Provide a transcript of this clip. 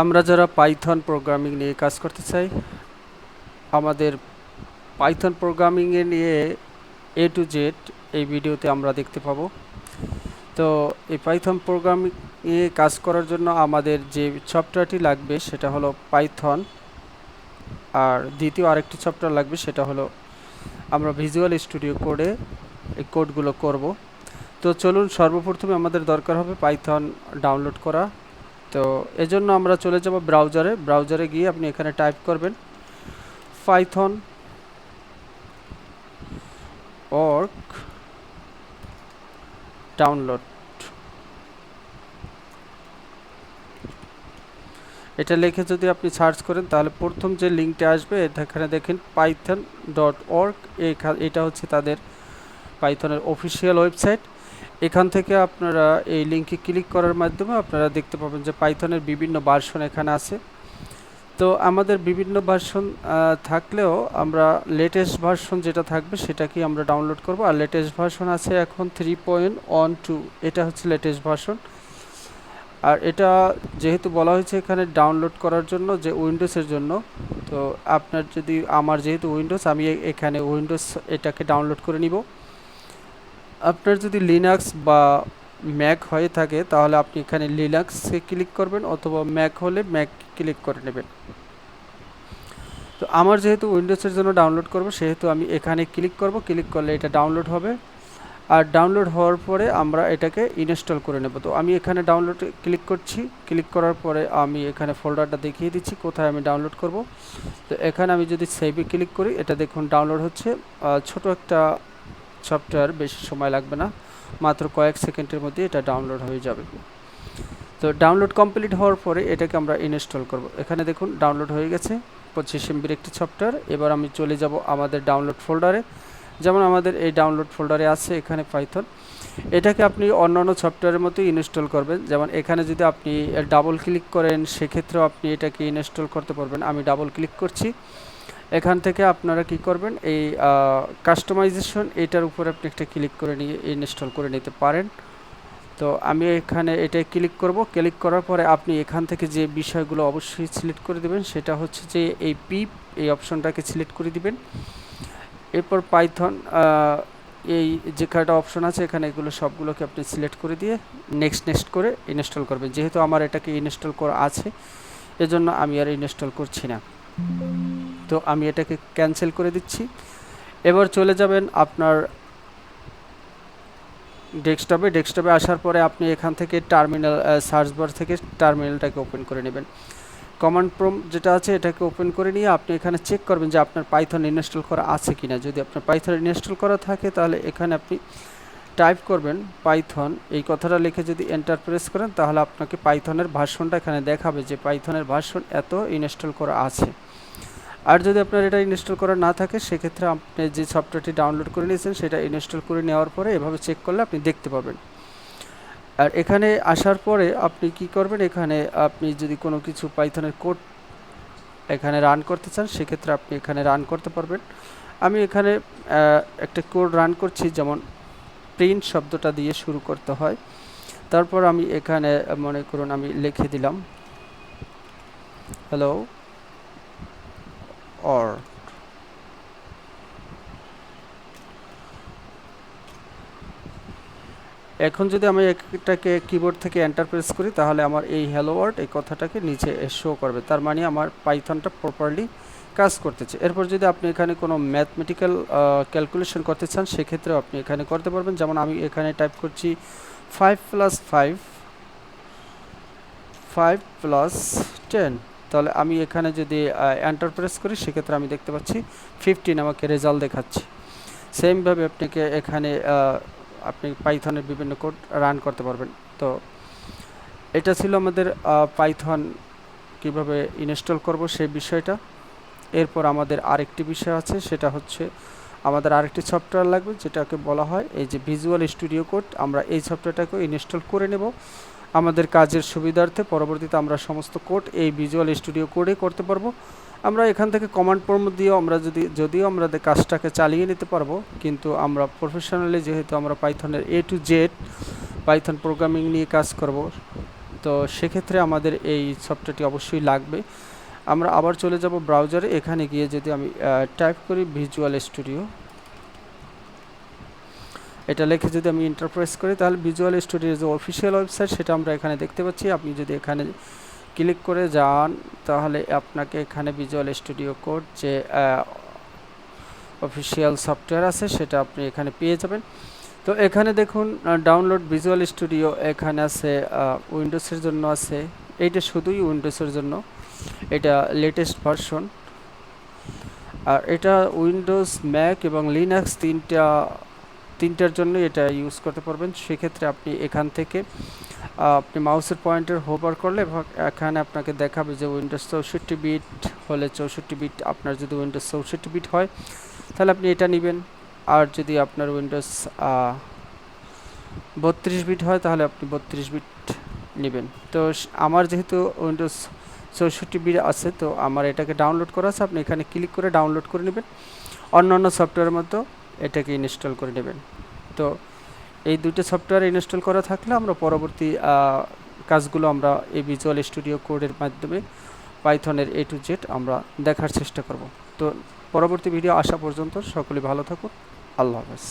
আমরা যারা Python programming নিয়ে কাজ করতে চাই, আমাদের পাইথন প্রোগ্রামিং নিয়ে এ টু জেড এই ভিডিওতে আমরা দেখতে পাবো। তো এই পাইথন প্রোগ্রামিং নিয়ে কাজ করার জন্য আমাদের যে সফটওয়্যারটি লাগবে সেটা হলো পাইথন, আর দ্বিতীয় আরেকটি সফটওয়্যার লাগবে সেটা হলো আমরা ভিজুয়াল স্টুডিও কোডে এই কোডগুলো করব। তো চলুন, সর্বপ্রথমে আমাদের দরকার হবে পাইথন ডাউনলোড করা। তো এজন্য আমরা চলে যাব ব্রাউজারে গিয়ে আপনি এখানে টাইপ করবেন পাইথন org ডাউনলোড। এটা লিখে যদি আপনি সার্চ করেন তাহলে প্রথম যে লিঙ্কটা আসবে এখানে দেখেন python.org। এটা হচ্ছে তাদের পাইথনের অফিসিয়াল ওয়েবসাইট। এখান থেকে আপনারা এই লিঙ্কে ক্লিক করার মাধ্যমে আপনারা দেখতে পাবেন যে পাইথনের বিভিন্ন ভার্সন এখানে আছে। তো আমাদের বিভিন্ন ভার্সন থাকলেও আমরা লেটেস্ট ভার্সন যেটা থাকবে সেটাকেই আমরা ডাউনলোড করব। আর লেটেস্ট ভার্সন আছে এখন 3.12, এটা হচ্ছে লেটেস্ট ভার্সন। আর এটা যেহেতু বলা হয়েছে এখানে ডাউনলোড করার জন্য যে উইন্ডোজের জন্য, তো আপনার যদি আমার যেহেতু উইন্ডোজ, আমি এখানে উইন্ডোজ এটাকে ডাউনলোড করে নিব। আপনার যদি লিনাক্স বা ম্যাক হয়ে থাকে তাহলে আপনি এখানে লিনাক্সে ক্লিক করবেন, অথবা ম্যাক হলে ম্যাক ক্লিক করে নেবেন। তো আমার যেহেতু উইন্ডোজের জন্য ডাউনলোড করব সেহেতু আমি এখানে ক্লিক করব। ক্লিক করলে এটা ডাউনলোড হবে, আর ডাউনলোড হওয়ার পরে আমরা এটাকে ইনস্টল করে নেব। তো আমি এখানে ডাউনলোড ক্লিক করছি। ক্লিক করার পরে আমি এখানে ফোল্ডারটা দেখিয়ে দিচ্ছি কোথায় আমি ডাউনলোড করব। তো এখানে আমি যদি সেভে ক্লিক করি, এটা দেখুন ডাউনলোড হচ্ছে। ছোট একটা সফটওয়্যার, বেশি সময় লাগবে না, মাত্র কয়েক সেকেন্ডের মধ্যে এটা ডাউনলোড হয়ে যাবে। তো ডাউনলোড কমপ্লিট হওয়ার পরে এটাকে আমরা ইনস্টল করব। এখানে দেখুন ডাউনলোড হয়ে গেছে 25 MB একটি সফটওয়্যার। এবার আমি চলে যাব আমাদের ডাউনলোড ফোল্ডারে। যেমন আমাদের এই ডাউনলোড ফোল্ডারে আছে এখানে পাইথন। এটাকে আপনি অন্যান্য সফটওয়্যারের মতো ইনস্টল করবেন। যেমন এখানে যদি আপনি ডাবল ক্লিক করেন সেক্ষেত্রেও আপনি এটাকে ইনস্টল করতে পারবেন। আমি ডাবল ক্লিক করছি। এখান থেকে আপনারা কি করবেন, এই কাস্টমাইজেশন এটার উপর আপনি একটা ক্লিক করে নিয়ে ইনস্টল করে নিতে পারেন। তো আমি এখানে এটাই ক্লিক করব। ক্লিক করার পরে আপনি এখান থেকে যে বিষয়গুলো অবশ্যই সিলেক্ট করে দিবেন সেটা হচ্ছে যে এই পিপ এই অপশনটাকে সিলেক্ট করে দিবেন। এরপর পাইথন এই যে কয়টা অপশন আছে এখানে এগুলো সবগুলোকে আপনি সিলেক্ট করে দিয়ে নেক্সট করে ইনস্টল করবেন। যেহেতু আমার এটাকে ইনস্টল করা আছে এজন্য আমি আর ইনস্টল করছি না। তো আমি এটাকে ক্যান্সেল করে দিচ্ছি। এবার চলে যাবেন আপনার ডেস্কটপে আসার পরে আপনি এখান থেকে টার্মিনাল সার্চ বার থেকে টার্মিনালটাকে ওপেন করে নেবেন। কমান্ড প্রম্পট যেটা আছে এটাকে ওপেন করে নিয়ে আপনি এখানে চেক করবেন যে আপনার পাইথন ইনস্টল করা আছে কিনা। যদি আপনার পাইথন ইনস্টল করা থাকে তাহলে এখানে আপনি টাইপ করবেন পাইথন, এই কথাটা লিখে যদি এন্টার প্রেস করেন তাহলে আপনাকে পাইথনের ভার্সনটা এখানে দেখাবে যে পাইথনের ভার্সন এত ইনস্টল করা আছে। আর যদি আপনার এটা ইনস্টল করা না থাকে সেক্ষেত্রে আপনি যে সফটওয়্যারটি ডাউনলোড করে নিয়েছেন সেটা ইনস্টল করে নেওয়ার পরে এভাবে চেক করলে আপনি দেখতে পাবেন। আর এখানে আসার পরে আপনি কি করবেন, এখানে আপনি যদি কোনো কিছু পাইথনের কোড এখানে রান করতে চান সেক্ষেত্রে আপনি এখানে রান করতে পারবেন। আমি এখানে একটা কোড রান করছি, যেমন প্রিন্ট শব্দটা দিয়ে শুরু করতে হয়। তারপর আমি এখানে মনে করুন আমি লিখে দিলাম হ্যালো অর। এখন যদি আমি এটাকে কিবোর্ড থেকে এন্টার প্রেস করি তাহলে আমার এই হ্যালো ওয়ার্ল্ড এই কথাটাকে নিচে শো করবে, তার মানে আমার পাইথনটা প্রপারলি কাজ করতেছে। এরপর যদি আপনি এখানে কোনো ম্যাথমেটিক্যাল ক্যালকুলেশন করতে চান সেক্ষেত্রেও আপনি এখানে করতে পারবেন। যেমন আমি এখানে টাইপ করছি 5 + 10, তাহলে আমি এখানে যদি এন্টার প্রেস করি সেক্ষেত্রে আমি দেখতে পাচ্ছি 15 আমাকে রেজাল্ট দেখাচ্ছে। সেমভাবে আপনাকে এখানে আপনি পাইথনের বিভিন্ন কোড রান করতে পারবেন। তো এটা ছিল আমাদের পাইথন কিভাবে ইনস্টল করব সেই বিষয়টা। এরপর আমাদের আরেকটি বিষয় আছে, সেটা হচ্ছে আমাদের আরেকটি সফটওয়্যার লাগবে যেটাকে বলা হয় এই যে ভিজুয়াল স্টুডিও কোড। আমরা এই সফটওয়্যারটাকে ইনস্টল করে নেব আমাদের কাজের সুবিধার্থে। পরবর্তীতে আমরা সমস্ত কোড এই ভিজুয়াল স্টুডিও কোডে করতে পারবো। আমরা এখান থেকে কমান্ড প্রম্পট দিয়েও আমরা যদিও আমরা কাজটাকে চালিয়ে নিতে পারবো, কিন্তু আমরা প্রফেশনালি যেহেতু আমরা পাইথনের A to Z Python programming নিয়ে কাজ করব তো সেক্ষেত্রে আমাদের এই সফটওয়্যারটি অবশ্যই লাগবে। আমরা আবার চলে যাব ব্রাউজারে। এখানে গিয়ে যদি আমি টাইপ করি ভিজুয়াল স্টুডিও, এটা লিখে যদি আমি ইন্টারপ্রেস করি, তাহলে ভিজুয়াল স্টুডিওর যে অফিসিয়াল ওয়েবসাইট সেটা আমরা এখানে দেখতে পাচ্ছি। আপনি যদি এখানে ক্লিক করে যান তাহলে আপনাকে এখানে ভিজুয়াল স্টুডিও কোড যে অফিসিয়াল সফটওয়্যার আছে সেটা আপনি এখানে পেয়ে যাবেন। তো এখানে দেখুন ডাউনলোড ভিজুয়াল স্টুডিও, এখানে আছে উইন্ডোজের জন্য আছে, এইটা শুধুই উইন্ডোজের জন্য, এটা লেটেস্ট ভার্সন। আর এটা উইন্ডোজ, ম্যাক এবং লিনাক্স তিনটার জন্য এটা ইউজ করতে পারবেন। সেক্ষেত্রে আপনি এখান থেকে আপনি মাউসের পয়েন্টার হোভার করলে এখানে আপনাকে দেখাবে যে উইন্ডোজ 64 বিট হলে 64 বিট, আপনার যদি উইন্ডোজ 64 বিট হয় তাহলে আপনি এটা নেবেন। আর যদি আপনার উইন্ডোজ 32 বিট হয় তাহলে আপনি 32 বিট নেবেন। তো আমার যেহেতু উইন্ডোজ 64 বিট আছে, তো আমার এটাকে ডাউনলোড করা আছে, আপনি এখানে ক্লিক করে ডাউনলোড করে নেবেন। অন্যান্য সফটওয়্যারের মতো এটাকে ইনস্টল করে নেবেন। তো এই দুটো সফটওয়্যার ইনস্টল করা থাকলে আমরা পরবর্তী কাজগুলো আমরা এই ভিজুয়াল স্টুডিও কোডের মাধ্যমে পাইথনের A to Z আমরা দেখার চেষ্টা করব। তো পরবর্তী ভিডিও আসা পর্যন্ত সকলে ভালো থাকুন। আল্লাহ হাফেজ।